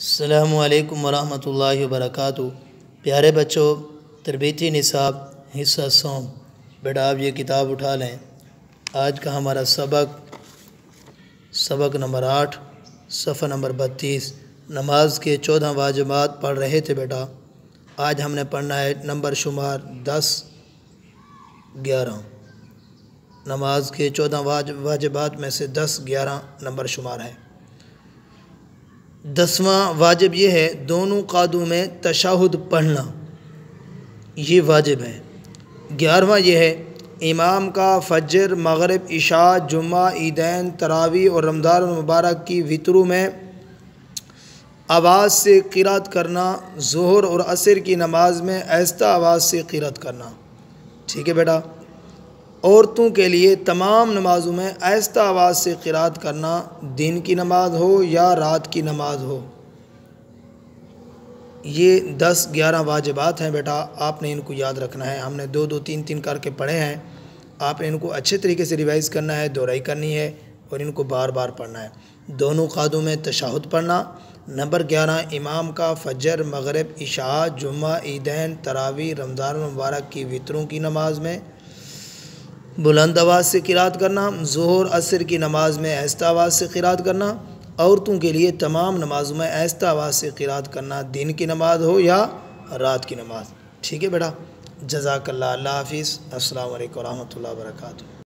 السلام علیکم ورحمۃ اللہ وبرکاتہ۔ پیارے بچوں، تربیتی نصاب حصہ سوم، بیٹا آپ یہ کتاب اٹھا لیں۔ آج کا ہمارا سبق نمبر 8، صفحہ نمبر 32، نماز کے 14 واجبات پڑھ رہے تھے بیٹا۔ آج ہم نے پڑھنا ہے نمبر شمار 10 11۔ نماز کے 14 واجبات میں سے 10 11 نمبر شمار ہے۔ 10واں واجب یہ ہے دونوں قعدوں میں تشہد پڑھنا، یہ واجب ہے۔ 11واں یہ ہے امام کا فجر، مغرب، عشاء، جمعہ، عیدین، تراویح اور رمضان المبارک کی وتروں میں آواز سے قرات کرنا، ظہر اور عصر کی نماز میں آہستہ آواز سے قرات کرنا۔ ٹھیک ہے بیٹا۔ عورتوں کے لیے تمام نمازوں میں آہستہ آواز سے قرات کرنا، دن کی نماز ہو یا رات کی نماز ہو۔ یہ 10 11 واجبات ہیں بیٹا، آپ نے ان کو یاد رکھنا ہے۔ ہم نے 2 2 3 3 کر کے پڑھے ہیں، آپ نے ان کو اچھے طریقے سے ریوائز کرنا ہے، دہرائی کرنی ہے اور ان کو بار بار پڑھنا ہے۔ دونوں قعدوں میں تشہد پڑھنا۔ نمبر 11 امام کا فجر، مغرب، عشاء، جمعہ، عیدین، تراویح، رمضان المبارک کی وتروں کی نماز میں بلند آواز سے قرات کرنا، ظہر عصر کی نماز میں آہستہ آواز سے قرات کرنا، عورتوں کے لیے تمام نمازوں میں آہستہ آواز سے قرات کرنا، دن کی نماز ہو یا رات کی نماز۔ ٹھیک ہے بیٹا، جزاک اللہ۔ اللہ حافظ، السلام علیکم ورحمۃ اللہ وبرکاتہ۔